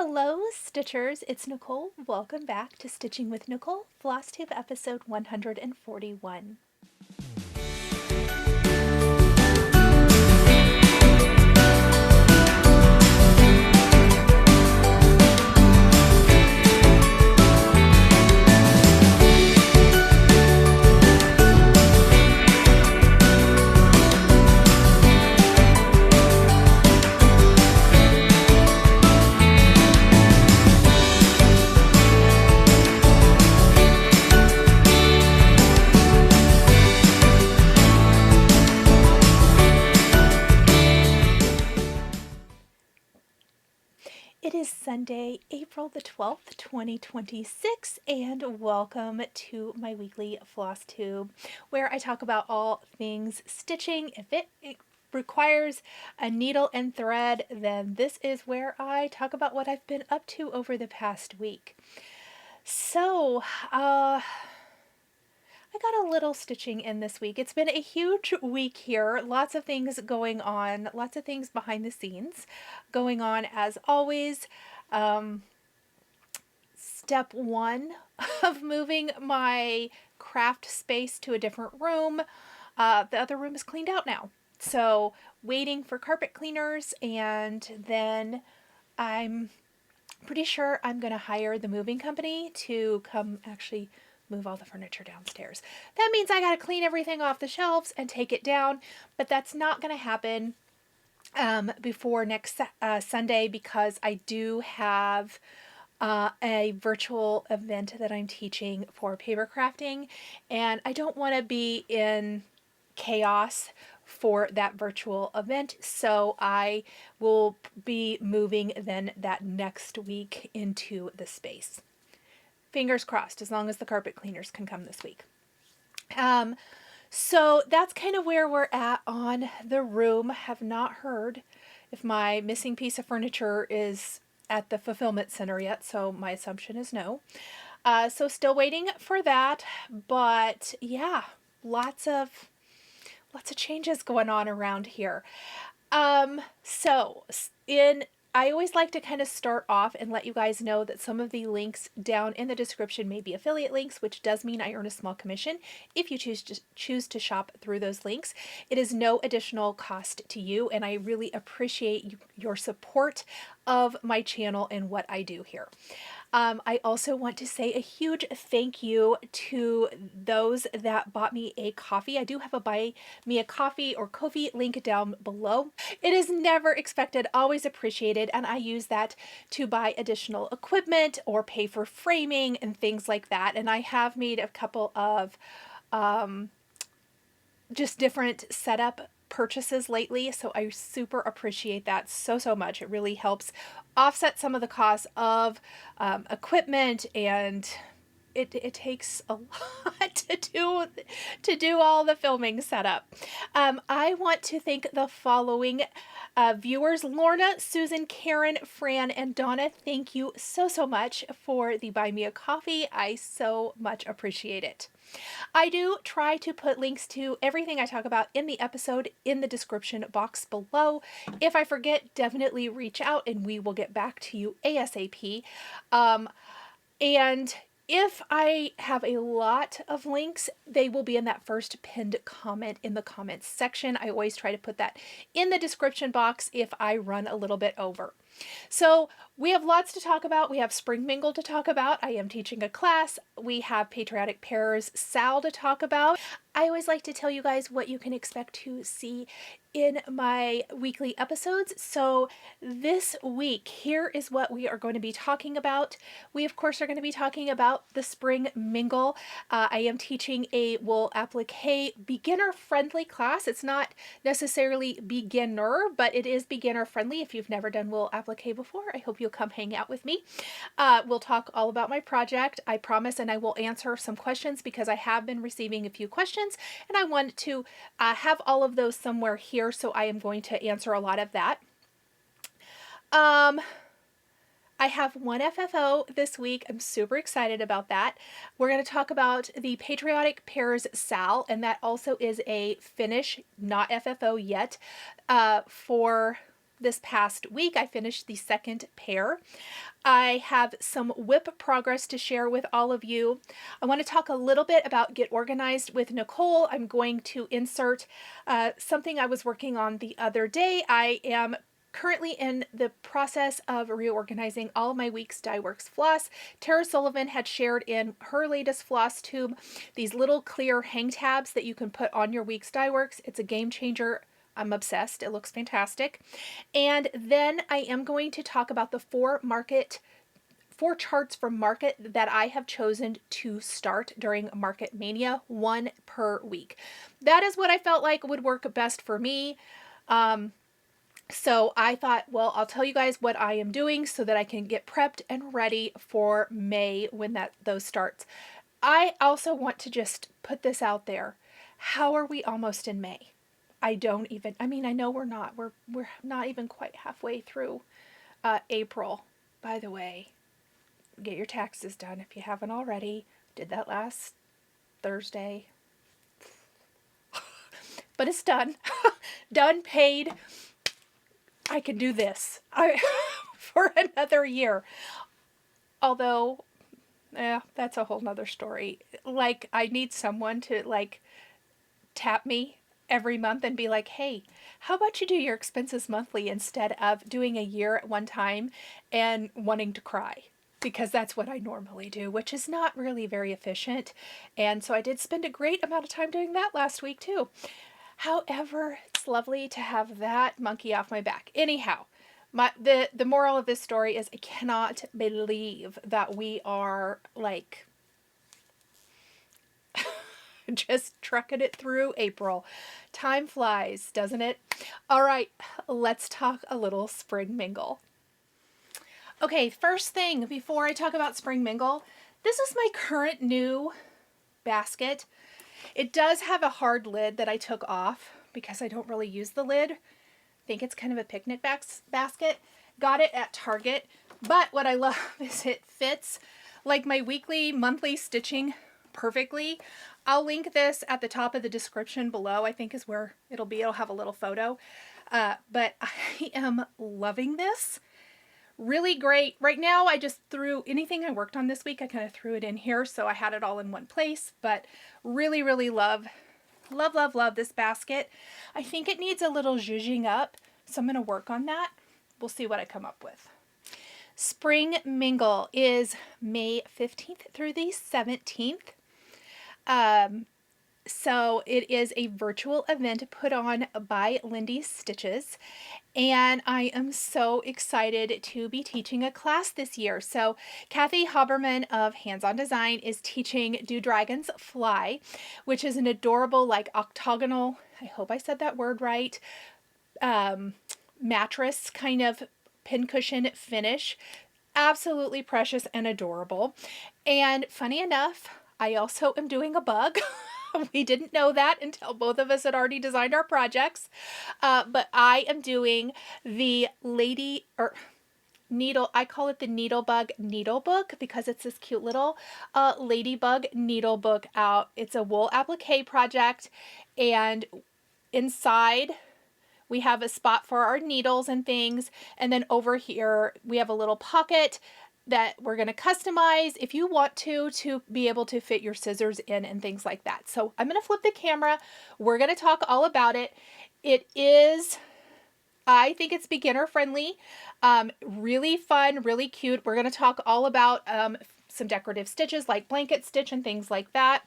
Hello, Stitchers. It's Nicole. Welcome back to Stitching with Nicole, Flosstube episode 141. It is Sunday, April the 12th, 2026, and welcome to my weekly Flosstube, where I talk about all things stitching. If it requires a needle and thread, then this is where I talk about what I've been up to over the past week. So, I got a little stitching in this week. It's been a huge week here. Lots of things going on, lots of things behind the scenes going on as always. Step one of moving my craft space to a different room. The other room is cleaned out now. So waiting for carpet cleaners, and then I'm pretty sure I'm going to hire the moving company to come actually move all the furniture downstairs. That means I got to clean everything off the shelves and take it down, but that's not going to happen before next Sunday, because I do have a virtual event that I'm teaching for paper crafting, and I don't want to be in chaos for that virtual event, so I will be moving then that next week into the space. Fingers crossed, as long as the carpet cleaners can come this week. So that's kind of where we're at on the room. Have not heard if my missing piece of furniture is at the fulfillment center yet, so my assumption is no. So still waiting for that, but yeah, lots of changes going on around here. I always like to kind of start off and let you guys know that some of the links down in the description may be affiliate links, which does mean I earn a small commission if you choose to shop through those links. It is no additional cost to you, and I really appreciate your support of my channel and what I do here. I also want to say a huge thank you to those that bought me a coffee. I do have a buy me a coffee or Ko-fi link down below. It is never expected, always appreciated, and I use that to buy additional equipment or pay for framing and things like that. And I have made a couple of just different setup purchases lately, so I super appreciate that so much. It really helps offset some of the costs of equipment, and it takes a lot to do all the filming setup. I want to thank the following viewers: Lorna, Susan, Karen, Fran, and Donna. Thank you so much for the buy me a coffee. I so much appreciate it. I do try to put links to everything I talk about in the episode in the description box below. If I forget, definitely reach out and we will get back to you ASAP. And if I have a lot of links, they will be in that first pinned comment in the comments section. I always try to put that in the description box if I run a little bit over. So we have lots to talk about. We have Spring Mingle to talk about. I am teaching a class. We have Patriotic Pears SAL to talk about. I always like to tell you guys what you can expect to see in my weekly episodes. So this week, here is what we are going to be talking about. We, of course, are going to be talking about the Spring Mingle. I am teaching a wool applique beginner-friendly class. It's not necessarily beginner, but it is beginner-friendly. If you've never done wool applique before, I hope you'll come hang out with me. We'll talk all about my project, I promise, and I will answer some questions because I have been receiving a few questions, and I want to have all of those somewhere here, so I am going to answer a lot of that. I have one FFO this week. I'm super excited about that. We're going to talk about the Patriotic Pears SAL, and that also is a finish, not FFO yet, for this past week. I finished the second pair. I have some WIP progress to share with all of you. I want to talk a little bit about Get Organized with Nichol. I'm going to insert something I was working on the other day. I am currently in the process of reorganizing all of my Weeks Dye Works floss. Tara Sullivan had shared in her latest Flosstube these little clear hang tabs that you can put on your Weeks Dye Works. It's a game changer. I'm obsessed. It looks fantastic. And then I am going to talk about the four charts from Market that I have chosen to start during Market Mania, 1 per week. That is what I felt like would work best for me. So I thought, well, I'll tell you guys what I am doing so that I can get prepped and ready for May when those starts. I also want to just put this out there. How are we almost in May? I know we're not. We're not even quite halfway through April. By the way, get your taxes done if you haven't already. Did that last Thursday. But it's done. Done, paid. I can do this for another year. Although, that's a whole nother story. Like, I need someone to, like, tap me every month and be like, hey, how about you do your expenses monthly instead of doing a year at one time and wanting to cry? Because that's what I normally do, which is not really very efficient. And so I did spend a great amount of time doing that last week too. However, it's lovely to have that monkey off my back. Anyhow, the moral of this story is I cannot believe that we are like just trucking it through April. Time flies, doesn't it? All right, let's talk a little Spring Mingle. Okay, first thing before I talk about Spring Mingle, this is my current new basket. It does have a hard lid that I took off because I don't really use the lid. I think it's kind of a picnic basket. Got it at Target, but what I love is it fits like my weekly, monthly stitching perfectly. I'll link this at the top of the description below. I think is where it'll be. It'll have a little photo. But I am loving this. Really great. Right now, I just threw anything I worked on this week. I kind of threw it in here, so I had it all in one place. But really, really love this basket. I think it needs a little zhuzhing up, so I'm going to work on that. We'll see what I come up with. Spring Mingle is May 15th through the 17th. So it is a virtual event put on by Lindy Stitches, and I am so excited to be teaching a class this year. So Kathy Haberman of Hands On Design is teaching Do Dragons Fly, which is an adorable, like, octagonal, I hope I said that word right, mattress kind of pincushion finish. Absolutely precious and adorable. And funny enough, I also am doing a bug. We didn't know that until both of us had already designed our projects. But I am doing the needle, I call it the NEEDLEBUG needle book because it's this cute little ladybug needle book out. It's a wool applique project, and inside we have a spot for our needles and things, and then over here we have a little pocket that we're going to customize if you want to be able to fit your scissors in and things like that. So I'm going to flip the camera. We're going to talk all about it. It is, I think it's beginner friendly, really fun, really cute. We're going to talk all about some decorative stitches like blanket stitch and things like that.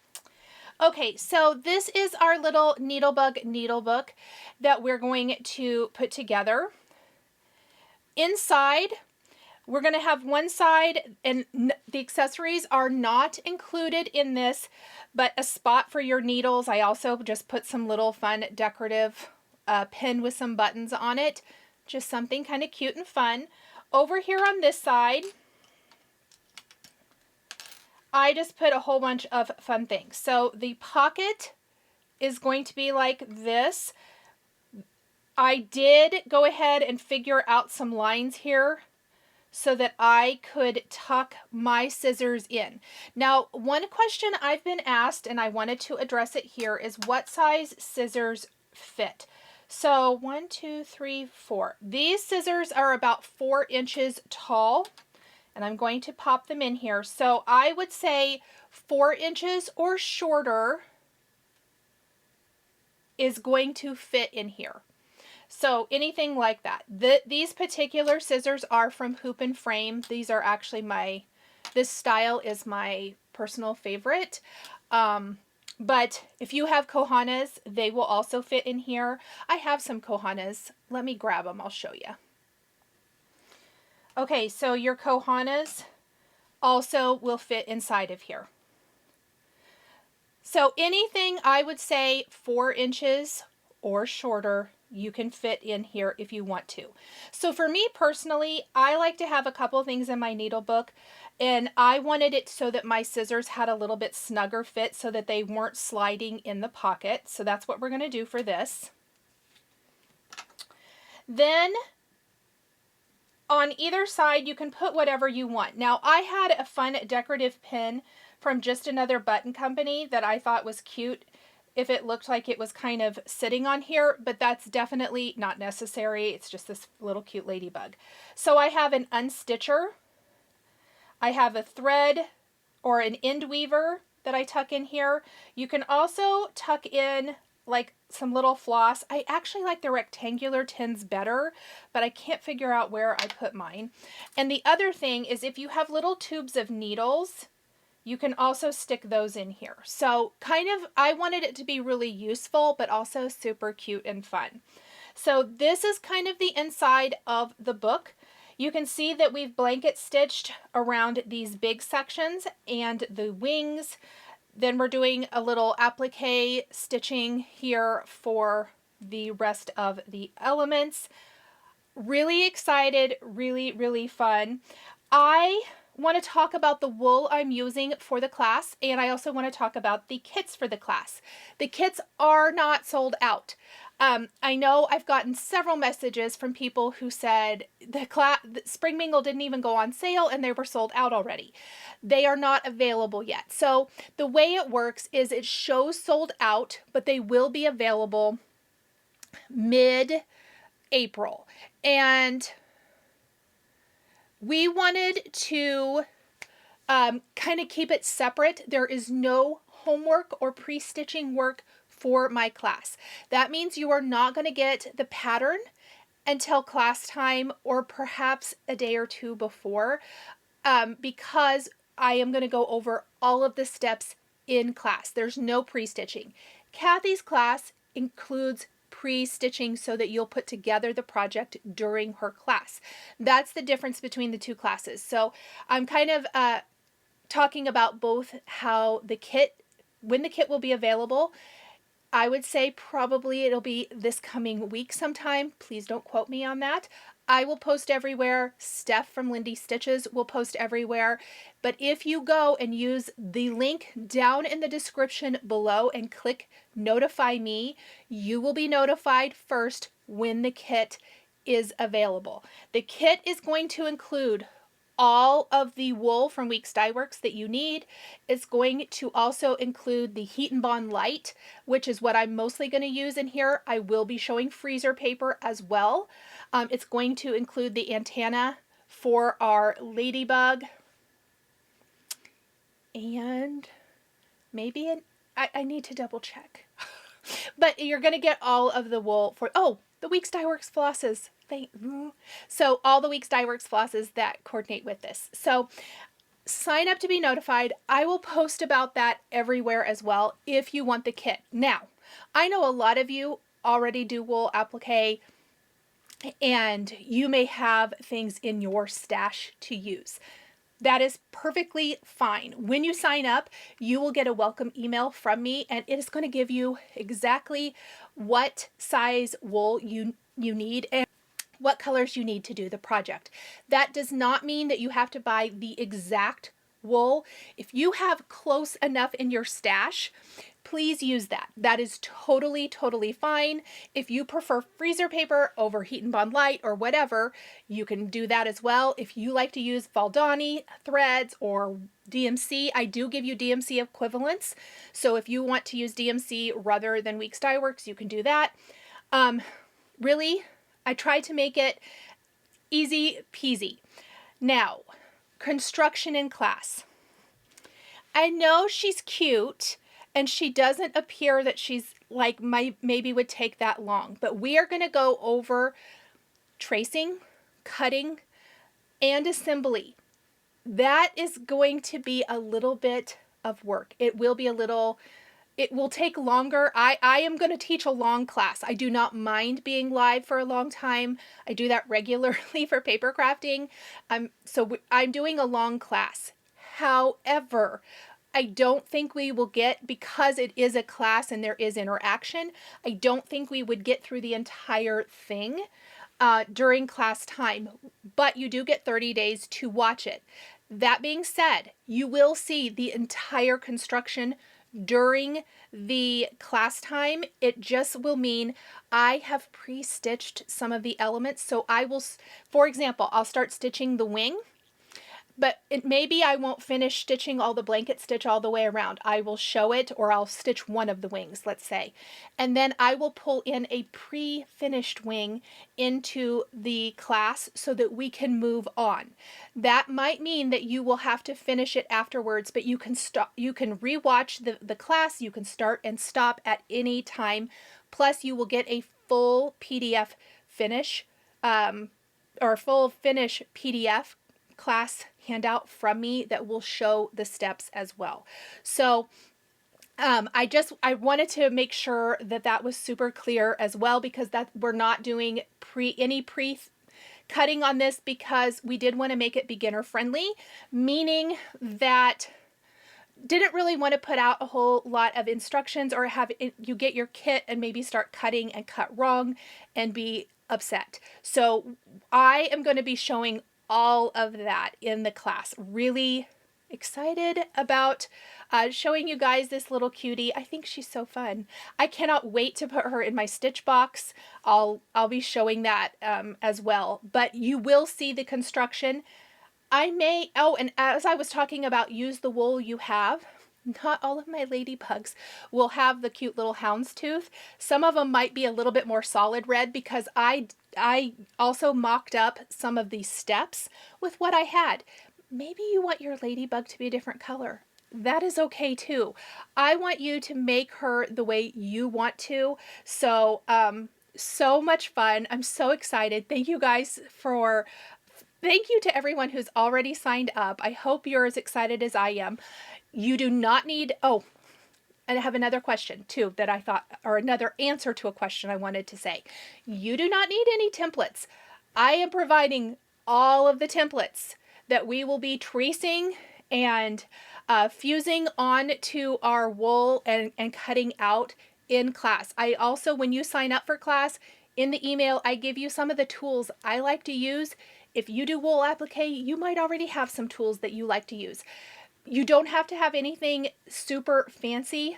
Okay, so this is our little NEEDLEBUG needle book that we're going to put together. Inside, we're going to have one side, and the accessories are not included in this, but a spot for your needles. I also just put some little fun decorative pin with some buttons on it. Just something kind of cute and fun. Over here on this side, I just put a whole bunch of fun things. So the pocket is going to be like this. I did go ahead and figure out some lines here so that I could tuck my scissors in. Now, one question I've been asked, and I wanted to address it here, is what size scissors fit. So 1, 2, 3, 4. These scissors are about 4 inches tall, and I'm going to pop them in here. So I would say 4 inches or shorter is going to fit in here. So anything like that. These particular scissors are from Hoop and Frame. These are actually this style is my personal favorite. But if you have Kohanas, they will also fit in here. I have some Kohanas. Let me grab them. I'll show you. Okay, so your Kohanas also will fit inside of here. So anything I would say 4 inches or shorter, you can fit in here if you want to. So for me personally, I like to have a couple things in my needle book, and I wanted it so that my scissors had a little bit snugger fit so that they weren't sliding in the pocket. So that's what we're going to do for this. Then on either side, you can put whatever you want. Now, I had a fun decorative pin from Just Another Button Company that I thought was cute if it looked like it was kind of sitting on here, but that's definitely not necessary. It's just this little cute ladybug. So I have an unstitcher. I have a thread or an end weaver that I tuck in here. You can also tuck in like some little floss. I actually like the rectangular tins better, but I can't figure out where I put mine. And the other thing is if you have little tubes of needles, you can also stick those in here. So kind of, I wanted it to be really useful, but also super cute and fun. So this is kind of the inside of the book. You can see that we've blanket stitched around these big sections and the wings. Then we're doing a little applique stitching here for the rest of the elements. Really excited, really, really fun. I want to talk about the wool I'm using for the class, and I also want to talk about the kits for the class. The kits are not sold out. I know I've gotten several messages from people who said the Spring Mingle didn't even go on sale and they were sold out already. They are not available yet. So the way it works is it shows sold out, but they will be available mid-April. And we wanted to kind of keep it separate. There is no homework or pre-stitching work for my class. That means you are not going to get the pattern until class time or perhaps a day or two before, because I am going to go over all of the steps in class. There's no pre-stitching. Kathy's class includes pre-stitching so that you'll put together the project during her class. That's the difference between the two classes. So I'm kind of talking about both how the kit, when the kit will be available. I would say probably it'll be this coming week sometime. Please don't quote me on that. I will post everywhere. Steph from Lindy Stitches will post everywhere. But if you go and use the link down in the description below and click notify me, you will be notified first when the kit is available. The kit is going to include all of the wool from Weeks Dye Works that you need. It's going to also include the Heat and Bond Light, which is what I'm mostly going to use in here. I will be showing freezer paper as well. It's going to include the antenna for our ladybug. And maybe I need to double check. But you're going to get all of the wool for, oh, the Weeks Dye Works flosses. So all the Weeks Dye Works flosses that coordinate with this. So sign up to be notified. I will post about that everywhere as well if you want the kit. Now, I know a lot of you already do wool applique, and you may have things in your stash to use. That is perfectly fine. When you sign up, you will get a welcome email from me, and it is going to give you exactly what size wool you need and what colors you need to do the project. That does not mean that you have to buy the exact wool. If you have close enough in your stash, please use that. That is totally, totally fine. If you prefer freezer paper over Heat and Bond Light or whatever, you can do that as well. If you like to use Valdani threads or DMC, I do give you DMC equivalents. So if you want to use DMC rather than Weeks Dye Works, you can do that. Really, I tried to make it easy peasy. Now, construction in class. I know she's cute and she doesn't appear that she's like maybe would take that long, but we are going to go over tracing, cutting, and assembly. That is going to be a little bit of work. It will take longer. I am going to teach a long class. I do not mind being live for a long time. I do that regularly for paper crafting. So I'm doing a long class. However, I don't think we will get, because it is a class and there is interaction, I don't think we would get through the entire thing during class time, but you do get 30 days to watch it. That being said, you will see the entire construction during the class time. It just will mean I have pre-stitched some of the elements. So I will, for example, I'll start stitching the wing, but maybe I won't finish stitching all the blanket stitch all the way around. I will show it, or I'll stitch one of the wings, let's say. And then I will pull in a pre-finished wing into the class so that we can move on. That might mean that you will have to finish it afterwards, but you can stop, you can rewatch the class, you can start and stop at any time. Plus you will get a full PDF finish, or full finish PDF class handout from me that will show the steps as well. So I wanted to make sure that that was super clear as well, because that we're not doing any pre cutting on this, because we did want to make it beginner friendly, meaning that didn't really want to put out a whole lot of instructions or have you get your kit and maybe start cutting and cut wrong and be upset. So I am going to be showing all of that in the class. Really excited about showing you guys this little cutie. I think she's so fun. I cannot wait to put her in my stitch box. I'll be showing that as well. But you will see the construction. I may, oh, and as I was talking about use the wool you have, not all of my ladybugs will have the cute little houndstooth. Some of them might be a little bit more solid red, because I also mocked up some of these steps with what I had. Maybe you want your ladybug to be a different color. That is okay too. I want you to make her the way you want to. So, so much fun. I'm so excited. Thank you guys thank you to everyone who's already signed up. I hope you're as excited as I am. You do not need, oh, and I have another question too that I thought, or another answer to a question I wanted to say. You do not need any templates. I am providing all of the templates that we will be tracing and fusing onto our wool and cutting out in class. I also, when you sign up for class, in the email, I give you some of the tools I like to use. If you do wool applique, you might already have some tools that you like to use. You don't have to have anything super fancy.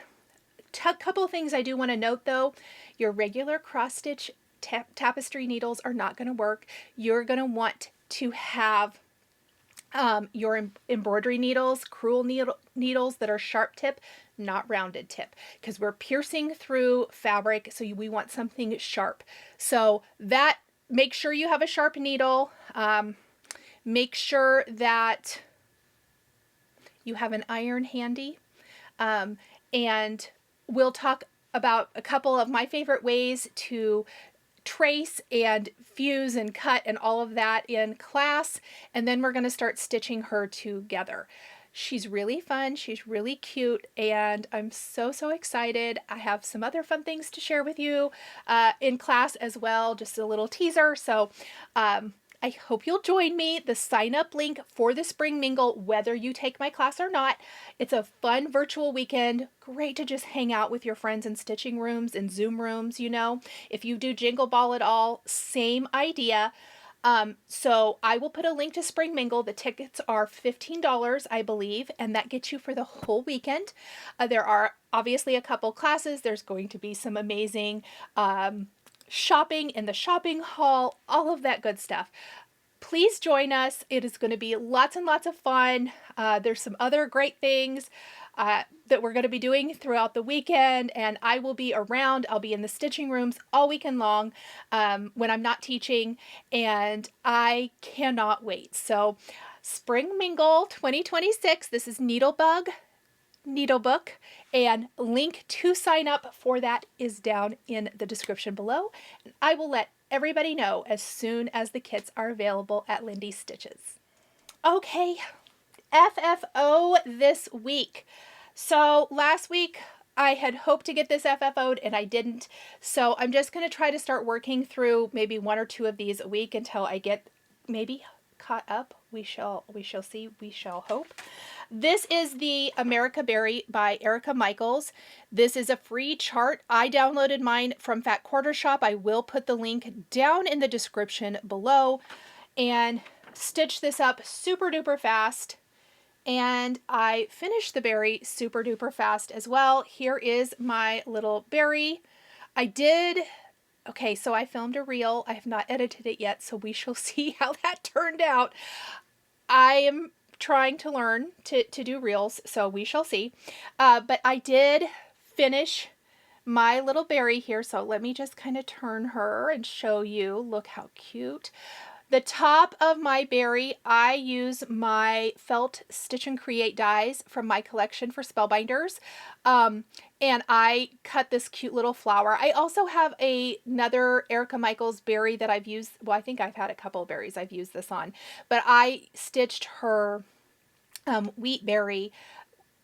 A couple of things I do want to note though. Your regular cross stitch tapestry needles are not going to work. You're going to want to have your embroidery needles, crewel needles that are sharp tip, not rounded tip, because we're piercing through fabric, so we want something sharp. So that, make sure you have a sharp needle. Make sure that you have an iron handy, and we'll talk about a couple of my favorite ways to trace and fuse and cut and all of that in class, and then we're going to start stitching her together. She's really fun, she's really cute, and I'm so excited. I have some other fun things to share with you in class as well, just a little teaser. So I hope you'll join me. The sign up link for the Spring Mingle, whether you take my class or not. It's a fun virtual weekend. Great to just hang out with your friends in stitching rooms and Zoom rooms, you know. If you do Jingle Ball at all, same idea. So I will put a link to Spring Mingle. The tickets are $15, I believe, and that gets you for the whole weekend. There are obviously a couple classes. There's going to be some amazing shopping in the shopping hall, all of that good stuff. please join us. It is going to be lots and lots of fun. There's some other great things that we're going to be doing throughout the weekend, and I will be around. I'll be in the stitching rooms all weekend long when I'm not teaching, and I cannot wait. So Spring Mingle 2026, this is NEEDLEBUG Needlebook, and link to sign up for that is down in the description below. And I will let everybody know as soon as the kits are available at Lindy Stitches. Okay, FFO this week. So last week I had hoped to get this FFO'd and I didn't. So I'm just going to try to start working through maybe 1 or 2 of these a week until I get maybe caught up. We shall see. We shall hope. This is the America Berry by Erica Michaels. This is a free chart. I downloaded mine from Fat Quarter Shop. I will put the link down in the description below, and stitch this up super duper fast. And I finished the berry super duper fast as well. Here is my little berry. Okay, so I filmed a reel. I have not edited it yet, so we shall see how that turned out. I am trying to learn to do reels, so we shall see. But I did finish my little berry here, so let me just kind of turn her and show you. Look how cute. The top of my berry, I use my felt Stitch and Create dies from my collection for Spellbinders. And I cut this cute little flower. I also have another Erica Michaels berry that I've used. Well, I think I've had a couple of berries I've used this on. But I stitched her wheat berry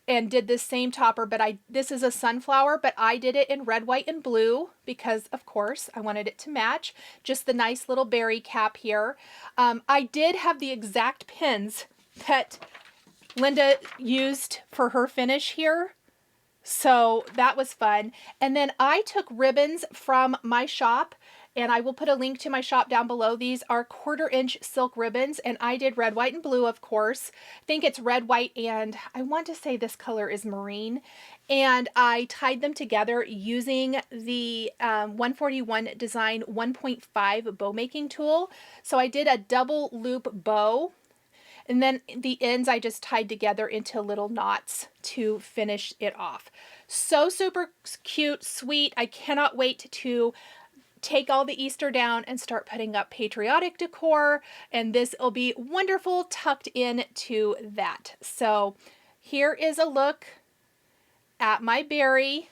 and did this same topper, but this is a sunflower, but I did it in red, white, and blue because, of course, I wanted it to match. Just the nice little berry cap here. I did have the exact pins that Linda used for her finish here, so that was fun. And then I took ribbons from my shop, and I will put a link to my shop down below. These are 1/4-inch silk ribbons, and I did red, white, and blue, of course. I think it's red, white, and I want to say this color is marine. And I tied them together using the 141 Design 1.5 bow making tool. So I did a double loop bow, and then the ends I just tied together into little knots to finish it off. So super cute, sweet. I cannot wait to take all the Easter down and start putting up patriotic decor, and this will be wonderful tucked in to that. So here is a look at my berry,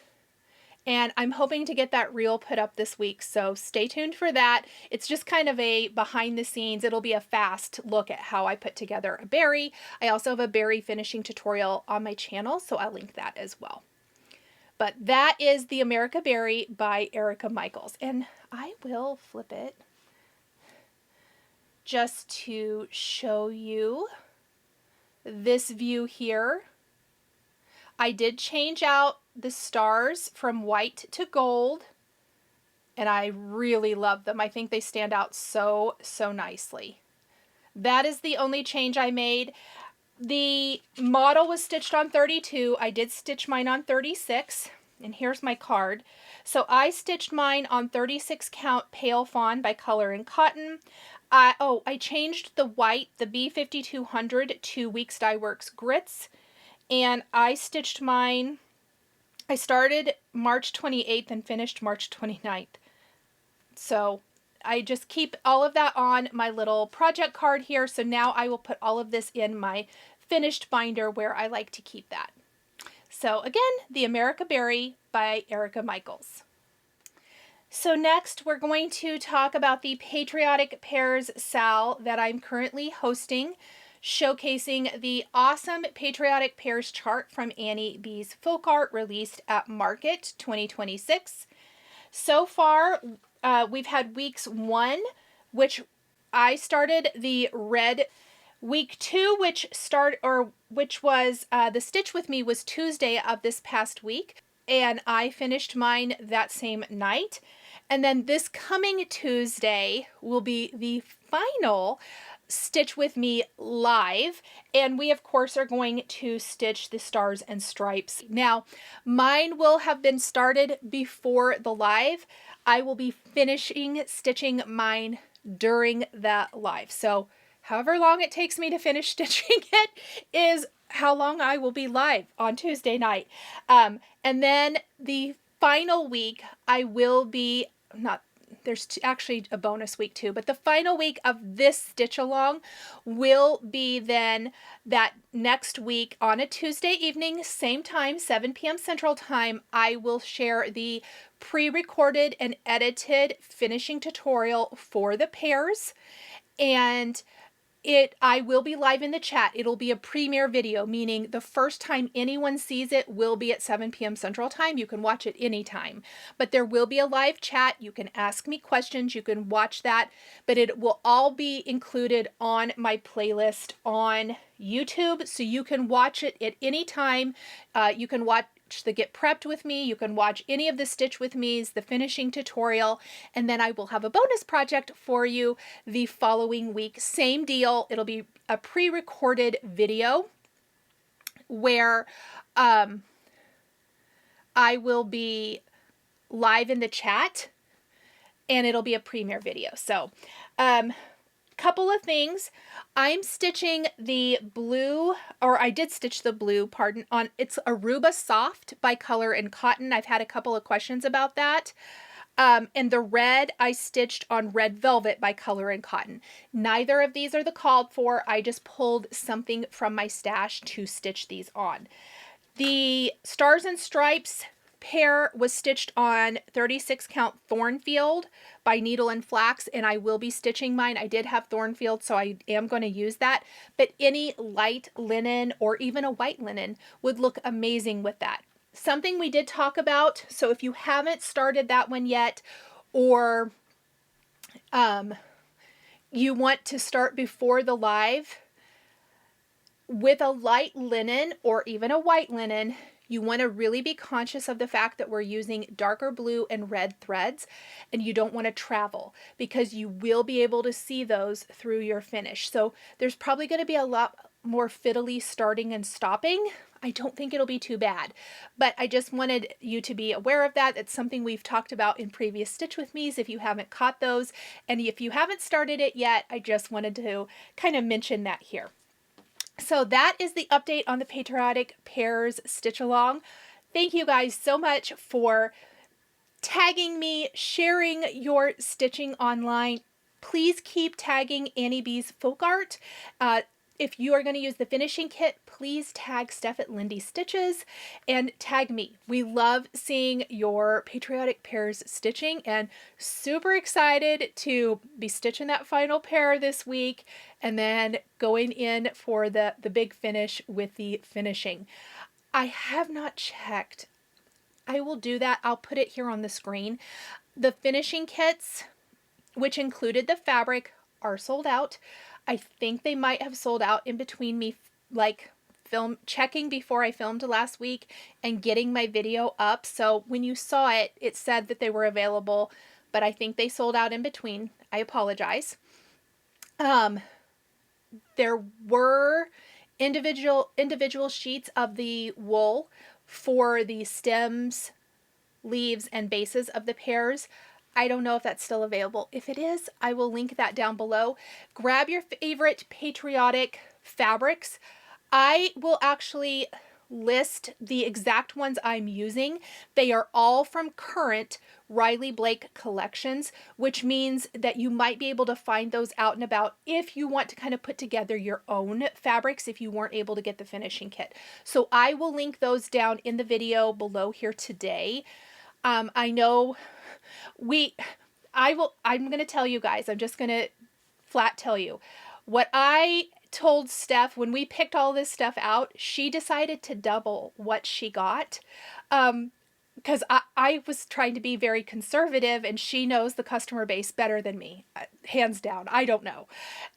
and I'm hoping to get that reel put up this week, so stay tuned for that. It's just kind of a behind the scenes. It'll be a fast look at how I put together a berry. I also have a berry finishing tutorial on my channel, so I'll link that as well. But that is the America Berry by Erica Michaels. And I will flip it just to show you this view here. I did change out the stars from white to gold, and I really love them. I think they stand out so, so nicely. That is the only change I made. The model was stitched on 32. I did stitch mine on 36, and here's my card. So I stitched mine on 36 count Pale Fawn by Color and Cotton. I changed the white, the B5200 to Weeks Dye Works Grits, and I stitched mine. I started March 28th and finished March 29th. So I just keep all of that on my little project card here. So now I will put all of this in my finished binder where I like to keep that. So again, the America Berry by Erica Michaels. So next we're going to talk about the Patriotic Pears SAL that I'm currently hosting, showcasing the awesome Patriotic Pears chart from Annie B's Folk Art released at Market 2026. So far, we've had weeks 1, which I started the red. Week 2, which was the Stitch With Me, was Tuesday of this past week, and I finished mine that same night. And then this coming Tuesday will be the final Stitch With Me live, and we of course are going to stitch the stars and stripes. Now, mine will have been started before the live. I will be finishing stitching mine during that live. So however long it takes me to finish stitching it is how long I will be live on Tuesday night. And then the final week I will be not, there's actually a bonus week too, but the final week of this stitch along will be then that next week on a Tuesday evening, same time, 7 p.m. Central Time, I will share the pre-recorded and edited finishing tutorial for the pears. And I will be live in the chat. It'll be a premiere video, meaning the first time anyone sees it will be at 7 p.m. Central Time. You can watch it anytime, but there will be a live chat. You can ask me questions. You can watch that, but it will all be included on my playlist on YouTube, so you can watch it at any time. You can watch the Get Prepped with me. You can watch any of the Stitch with me's, the finishing tutorial, and then I will have a bonus project for you the following week. Same deal. It'll be a pre-recorded video where I will be live in the chat, and it'll be a premiere video. So, couple of things. I'm stitching the blue, or I did stitch the blue, pardon, on, it's Aruba Soft by Color and Cotton. I've had a couple of questions about that. And the red I stitched on Red Velvet by Color and Cotton. Neither of these are the called for. I just pulled something from my stash to stitch these on. The Stars and Stripes pair was stitched on 36 count Thornfield by Needle and Flax, and I will be stitching mine. I did have Thornfield, so I am going to use that, but any light linen or even a white linen would look amazing with that. Something we did talk about, so if you haven't started that one yet, or you want to start before the live, with a light linen or even a white linen, you want to really be conscious of the fact that we're using darker blue and red threads, and you don't want to travel because you will be able to see those through your finish. So there's probably going to be a lot more fiddly starting and stopping. I don't think it'll be too bad, but I just wanted you to be aware of that. It's something we've talked about in previous Stitch With Me's if you haven't caught those. And if you haven't started it yet, I just wanted to kind of mention that here. So that is the update on the Patriotic Pears Stitch Along. Thank you guys so much for tagging me, sharing your stitching online. Please keep tagging Annie B's Folk Art. If you are going to use the finishing kit, please tag Steph at Lindy Stitches and tag me. We love seeing your Patriotic Pears stitching, and super excited to be stitching that final pair this week and then going in for the big finish with the finishing. I have not checked. I will do that. I'll put it here on the screen. The finishing kits, which included the fabric, are sold out. I think they might have sold out in between me checking before I filmed last week and getting my video up. So when you saw it, it said that they were available, but I think they sold out in between. I apologize. There were individual sheets of the wool for the stems, leaves, and bases of the pears. I don't know if that's still available. If it is, I will link that down below. Grab your favorite Patriotic fabrics. I will actually list the exact ones I'm using. They are all from current Riley Blake collections, which means that you might be able to find those out and about if you want to kind of put together your own fabrics if you weren't able to get the finishing kit. So I will link those down in the video below here today. I know I'm going to tell you guys, I'm just going to flat tell you what I told Steph when we picked all this stuff out. She decided to double what she got. Because I was trying to be very conservative, and she knows the customer base better than me, hands down. I don't know.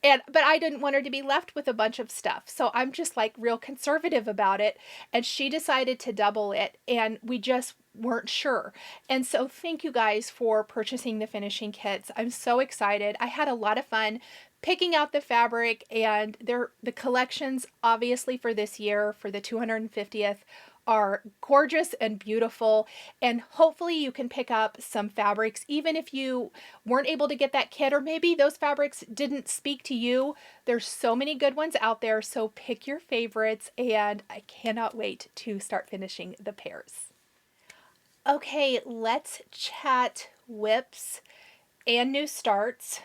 But I didn't want her to be left with a bunch of stuff. So I'm just like real conservative about it. And she decided to double it, and we just weren't sure. And so thank you guys for purchasing the finishing kits. I'm so excited. I had a lot of fun picking out the fabric, and the collections obviously for this year, for the 250th, are gorgeous and beautiful, and hopefully you can pick up some fabrics even if you weren't able to get that kit, or maybe those fabrics didn't speak to you. There's so many good ones out there, so pick your favorites, and I cannot wait to start finishing the pears. Okay, let's chat WIPs and new starts.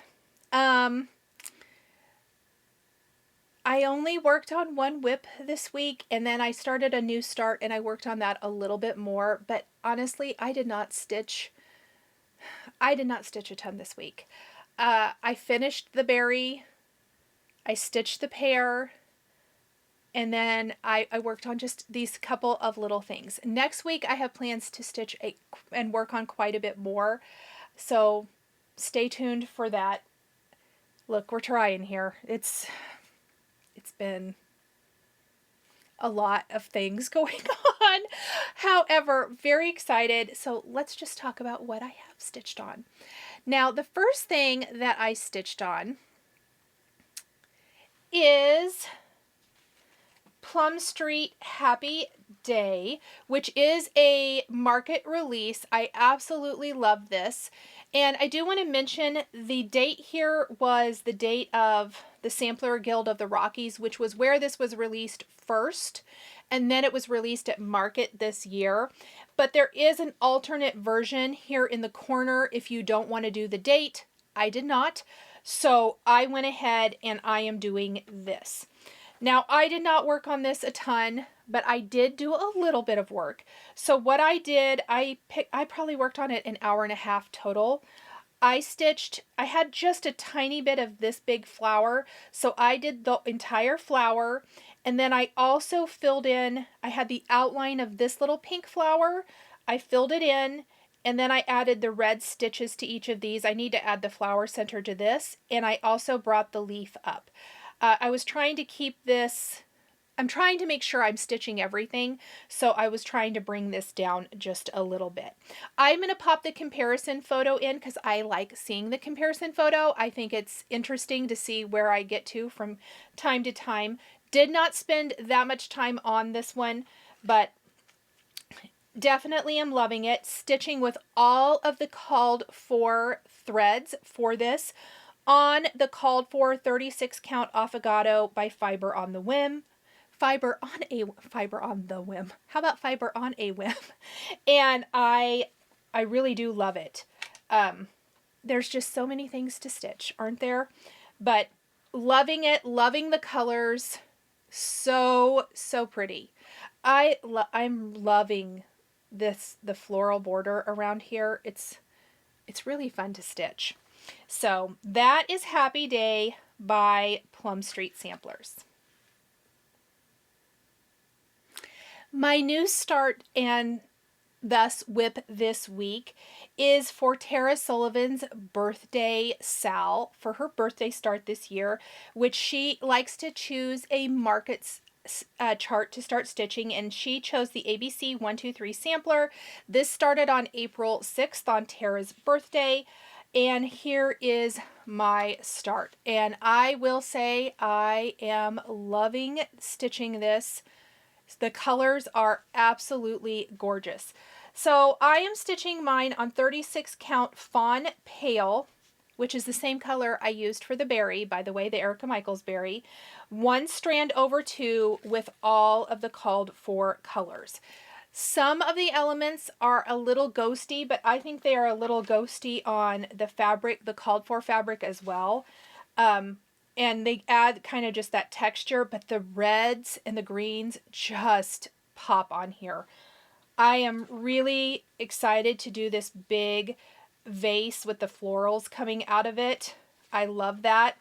I only worked on one WIP this week, and then I started a new start and I worked on that a little bit more, but honestly, I did not stitch a ton this week. I finished the berry, I stitched the pear, and then I worked on just these couple of little things. Next week, I have plans to stitch and work on quite a bit more, so stay tuned for that. Look, we're trying here. It's been a lot of things going on. However, very excited. So let's just talk about what I have stitched on. Now, the first thing that I stitched on is Plum Street Happy Day, which is a market release. I absolutely love this. And I do want to mention the date here was the date of the Sampler Guild of the Rockies, which was where this was released first, and then it was released at market this year. But there is an alternate version here in the corner if you don't want to do the date. I did not, so I went ahead and I am doing this. Now, I did not work on this a ton, but I did do a little bit of work. So what I did, I probably worked on it an hour and a half total. I had just a tiny bit of this big flower, so I did the entire flower, and then I also filled in, I had the outline of this little pink flower, I filled it in, and then I added the red stitches to each of these. I need to add the flower center to this, and I also brought the leaf up. I was trying to keep this, I'm trying to make sure I'm stitching everything, so I was trying to bring this down just a little bit. I'm going to pop the comparison photo in because I like seeing the comparison photo. I think it's interesting to see where I get to from time to time. Did not spend that much time on this one, but definitely am loving it. Stitching with all of the called for threads for this on the called for 36 count affogato by Fiber on the Whim. Fiber on the Whim. How about Fiber on a Whim? And I really do love it. There's just so many things to stitch, aren't there? But loving it, loving the colors. So pretty. I'm loving the floral border around here. It's really fun to stitch. So that is Happy Day by Plum Street Samplers. My new start and thus WIP this week is for Tara Sullivan's birthday SAL for her birthday start this year, which she likes to choose a market chart to start stitching, and she chose the ABC 123 sampler. This started on April 6th on Tara's birthday. And here is my start. And I will say I am loving stitching this. The colors are absolutely gorgeous. So I am stitching mine on 36 count Fawn Pale, which is the same color I used for the berry, by the way, the Erica Michaels berry. 1 strand over 2 with all of the called for colors. Some of the elements are a little ghosty, but I think they are a little ghosty on the fabric, the called for fabric as well. And they add kind of just that texture, but the reds and the greens just pop on here. I am really excited to do this big vase with the florals coming out of it. I love that.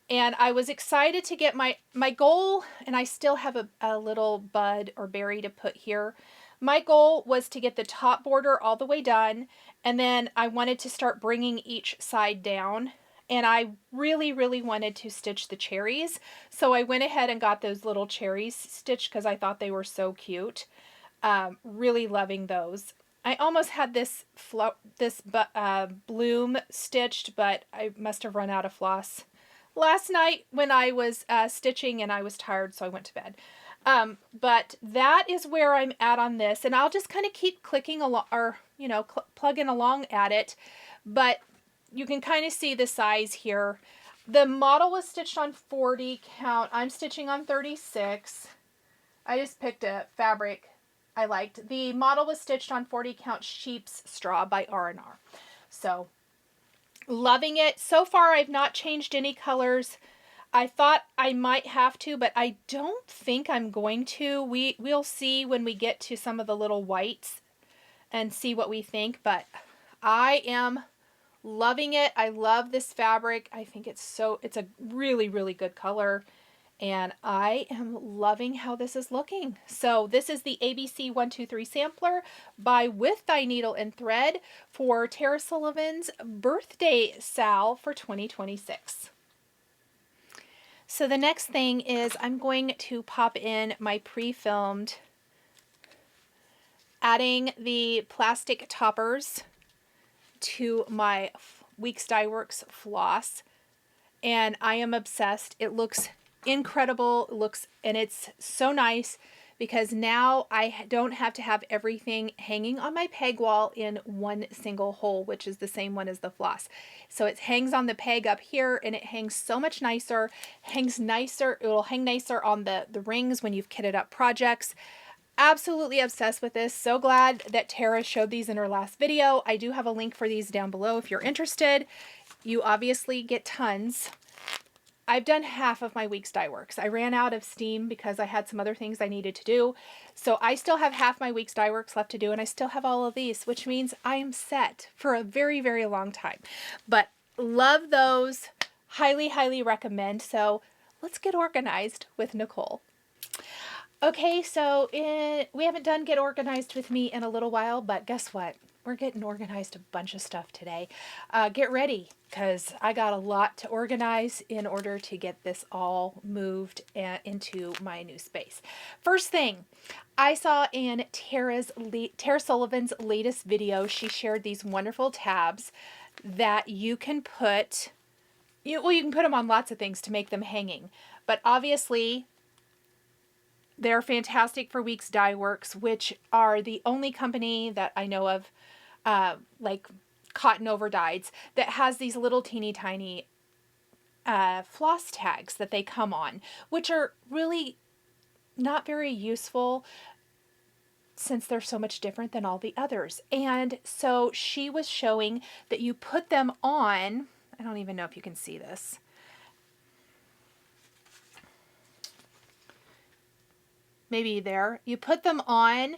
And I was excited to get my goal, and I still have a little bud or berry to put here. My goal was to get the top border all the way done, and then I wanted to start bringing each side down, and I really wanted to stitch the cherries, so I went ahead and got those little cherries stitched because I thought they were so cute. Really loving those. I almost had this bloom stitched, but I must have run out of floss last night when I was stitching, and I was tired, so I went to bed. But that is where I'm at on this, and I'll just kind of keep clicking along, or, you know, plugging along at it. But you can kind of see the size here. The model was stitched on 40 count. I'm stitching on 36. I just picked a fabric I liked. The model was stitched on 40 count sheep's straw by R&R. So, loving it. So far, I've not changed any colors. I thought I might have to, but I don't think I'm going to. We'll see when we get to some of the little whites and see what we think, but I am loving it. I love this fabric. I think it's a really, really good color, and I am loving how this is looking. So this is the ABC 123 sampler by With Thy Needle and Thread for Tara Sullivan's birthday SAL for 2026. So the next thing is I'm going to pop in my pre-filmed, adding the plastic toppers to my Weeks Dye Works floss, and I am obsessed. It looks incredible. And it's so nice because now I don't have to have everything hanging on my peg wall in one single hole, which is the same one as the floss. So it hangs on the peg up here, and it hangs so much nicer. It'll hang nicer on the rings when you've kitted up projects. Absolutely obsessed with this. So glad that Tara showed these in her last video. I do have a link for these down below if you're interested. You obviously get tons. I've done half of my Weeks Dye Works. I ran out of steam because I had some other things I needed to do. So I still have half my Weeks Dye Works left to do, and I still have all of these, which means I am set for a very, very long time. But love those. Highly, highly recommend. So let's get organized with Nichol. Okay, so we haven't done Get Organized with me in a little while, but guess what? We're getting organized a bunch of stuff today. Get ready, because I got a lot to organize in order to get this all moved into my new space. First thing, I saw in Tara Sullivan's latest video, she shared these wonderful tabs that you can put, you can put them on lots of things to make them hanging, but obviously they're fantastic for Weeks Dye Works, which are the only company that I know of, like Cotton Over Dyes, that has these little teeny tiny floss tags that they come on, which are really not very useful since they're so much different than all the others. And so she was showing that you put them on, I don't even know if you can see this. Maybe there. You put them on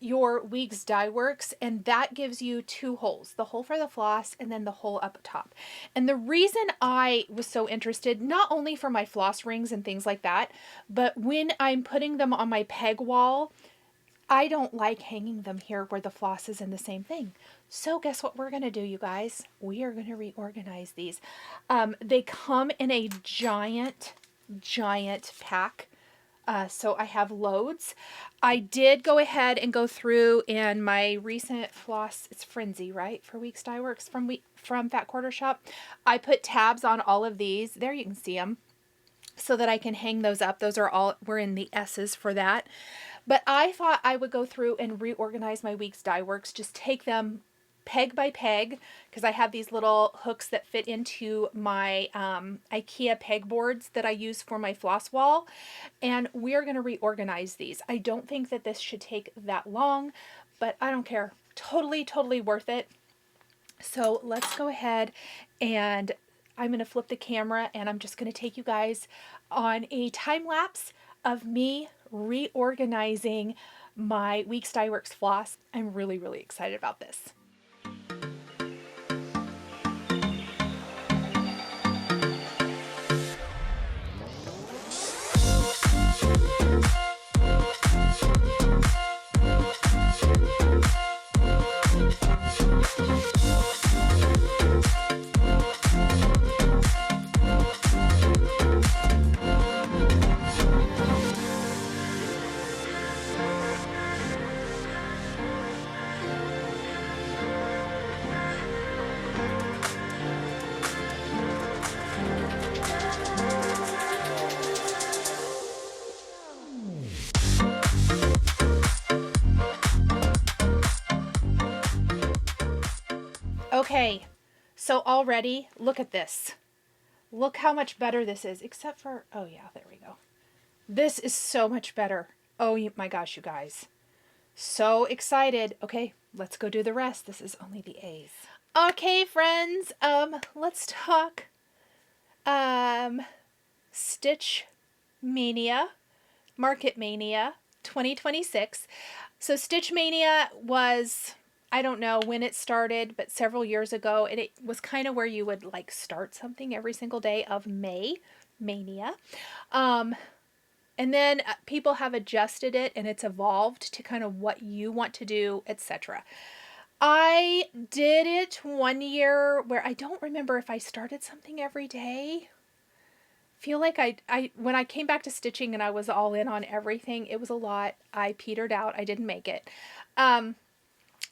your Weeks Dye Works, and that gives you two holes, the hole for the floss and then the hole up top. And the reason I was so interested, not only for my floss rings and things like that, but when I'm putting them on my peg wall, I don't like hanging them here where the floss is in the same thing. So guess what we're going to do, you guys? We are going to reorganize these. They come in a giant pack. So I have loads. I did go ahead and go through in my recent floss, it's Frenzy, right? For Weeks Dye Works from Fat Quarter Shop. I put tabs on all of these. There you can see them. So that I can hang those up. Those are all, we're in the S's for that. But I thought I would go through and reorganize my Weeks Dye Works. Just take them peg by peg, because I have these little hooks that fit into my IKEA pegboards that I use for my floss wall, and we're going to reorganize these. I don't think that this should take that long, but I don't care. Totally worth it. So let's go ahead, and I'm going to flip the camera, and I'm just going to take you guys on a time lapse of me reorganizing my Weeks Dye Works floss. I'm really excited about this. Okay, so already, look at this. Look how much better this is, except for, oh yeah, there we go. This is so much better. Oh my gosh, you guys. So excited. Okay, let's go do the rest. This is only the A's. Okay, friends, let's talk Stitch Mania, Market Mania 2026. So Stitch Mania was, I don't know when it started, but several years ago, and it was kind of where you would like start something every single day of May, Mania. And then people have adjusted it and it's evolved to kind of what you want to do, etc. I did it one year where I don't remember if I started something every day. Feel like I when I came back to stitching and I was all in on everything, it was a lot. I petered out. I didn't make it.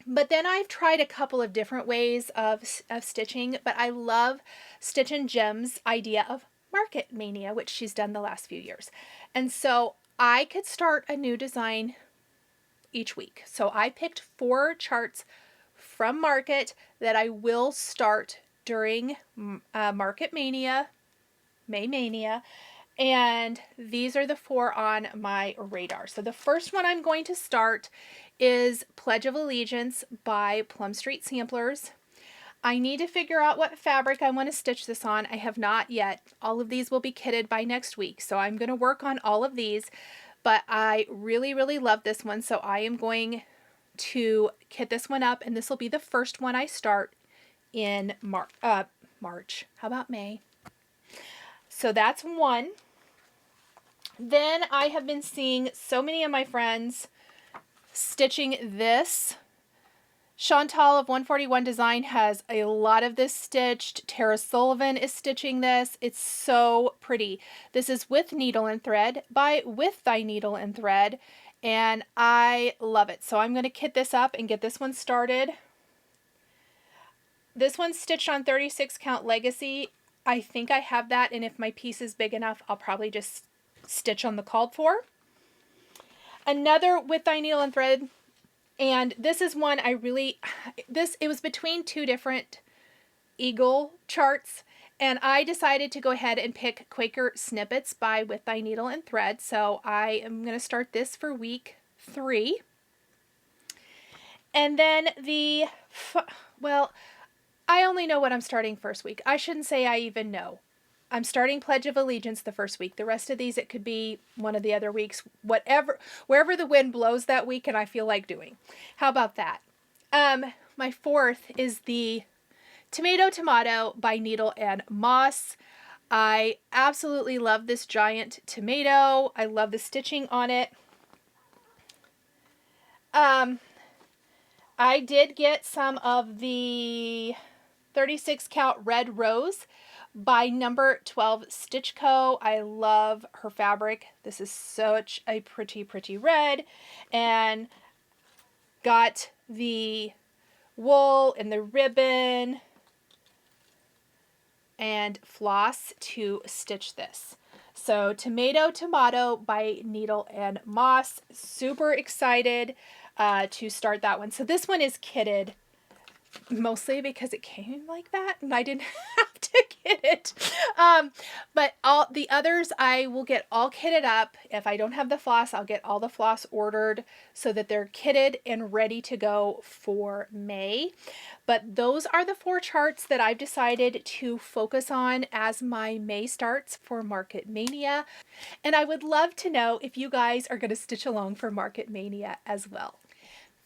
But then I've tried a couple of different ways of stitching, but I love Stitch and Gem's idea of Market Mania, which she's done the last few years. And so I could start a new design each week. So I picked 4 charts from Market that I will start during Market Mania, May Mania, and these are the 4 on my radar. So the first one I'm going to start is Pledge of Allegiance by Plum Street Samplers. I need to figure out what fabric I want to stitch this on. I have not yet. All of these will be kitted by next week, so I'm going to work on all of these, but I really, really love this one, so I am going to kit this one up, and this will be the first one I start in March. How about May? So that's one. Then I have been seeing so many of my friends stitching this. Chantal of 141 Design has a lot of this stitched. Tara Sullivan is stitching this. It's so pretty. This is With Needle and Thread by With Thy Needle and Thread, and I love it. So I'm going to kit this up and get this one started. This one's stitched on 36 count Legacy. I think I have that, and if my piece is big enough, I'll probably just stitch on the called for. Another With Thy Needle and Thread. And this is one I really, it was between 2 different Eagle charts, and I decided to go ahead and pick Quaker Snippets by With Thy Needle and Thread. So I am going to start this for week 3. And then well, I only know what I'm starting first week. I shouldn't say I even know. I'm starting Pledge of Allegiance the first week. The rest of these, it could be one of the other weeks, whatever, wherever the wind blows that week and I feel like doing. How about that? My 4th is the Tomato by Needle and Moss. I absolutely love this giant tomato. I love the stitching on it. I did get some of the 36 count Red Rose by Number 12 Stitch Co. I love her fabric. This is such a pretty, pretty red. And got the wool and the ribbon and floss to stitch this. So Tomato by Needle and Moss. Super excited to start that one. So this one is kitted mostly because it came like that and I didn't have to kit it. But all the others I will get all kitted up. If I don't have the floss, I'll get all the floss ordered so that they're kitted and ready to go for May. But those are the 4 charts that I've decided to focus on as my May starts for Market Mania. And I would love to know if you guys are going to stitch along for Market Mania as well.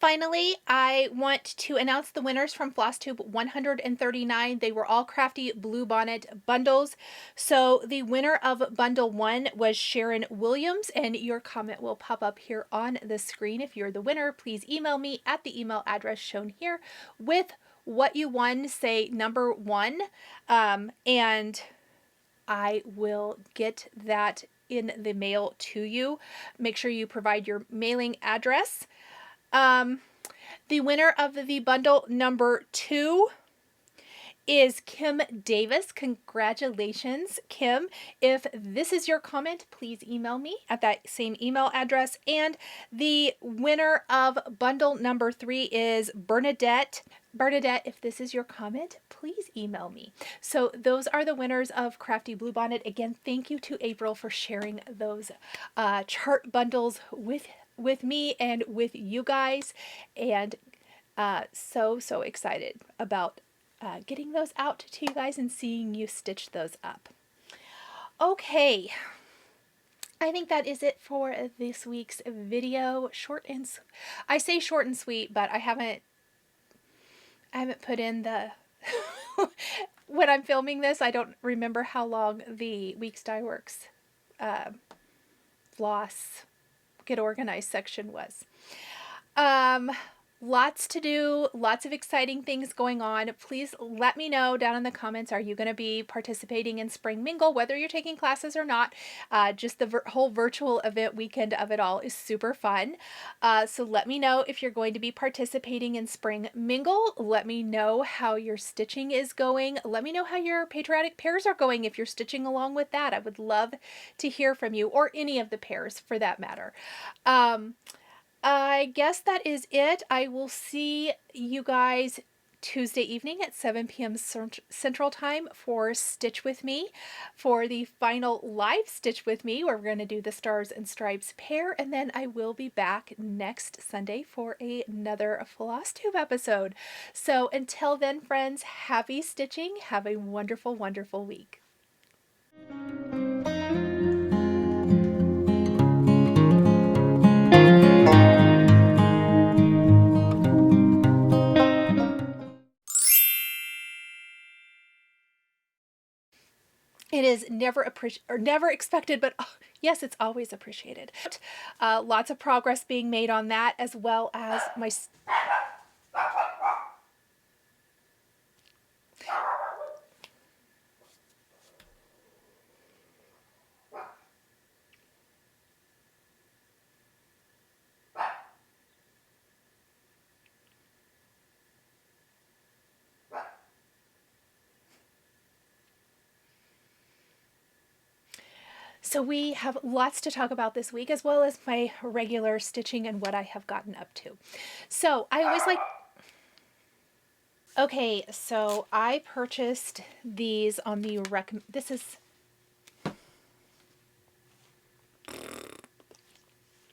Finally, I want to announce the winners from Flosstube 139. They were all Crafty Bluebonnet bundles. So the winner of bundle 1 was Sharon Williams, and your comment will pop up here on the screen. If you're the winner, please email me at the email address shown here with what you won, say number 1, and I will get that in the mail to you. Make sure you provide your mailing address. The winner of the bundle number 2 is Kim Davis. Congratulations, Kim. If this is your comment, please email me at that same email address. And the winner of bundle number 3 is Bernadette Bernadette, if this is your comment, please email me. So those are the winners of Crafty Bluebonnet. Again, thank you to April for sharing those chart bundles with me and with you guys. And so excited about getting those out to you guys and seeing you stitch those up. Okay. I think that is it for this week's video. I say short and sweet, but I haven't put in the when I'm filming this, I don't remember how long the Weeks Dye Works floss get organized section was. Lots to do, lots of exciting things going on. Please let me know down in the comments, are you going to be participating in Spring Mingle, whether you're taking classes or not? Just the whole virtual event weekend of it all is super fun. So let me know if you're going to be participating in Spring Mingle. Let me know how your stitching is going. Let me know how your Patriotic Pears are going if you're stitching along with that. I would love to hear from you, or any of the pairs for that matter. I guess that is it. I will see you guys Tuesday evening at 7 p.m. Central Time for Stitch With Me, for the final live Stitch With Me, where we're going to do the Stars and Stripes pair, and then I will be back next Sunday for another Flosstube episode. So until then, friends, happy stitching. Have a wonderful, wonderful week. It is never expected, but oh, yes, it's always appreciated. Lots of progress being made on that, as well as my... So we have lots to talk about this week, as well as my regular stitching and what I have gotten up to. So I always like... Okay, so I purchased these on the this is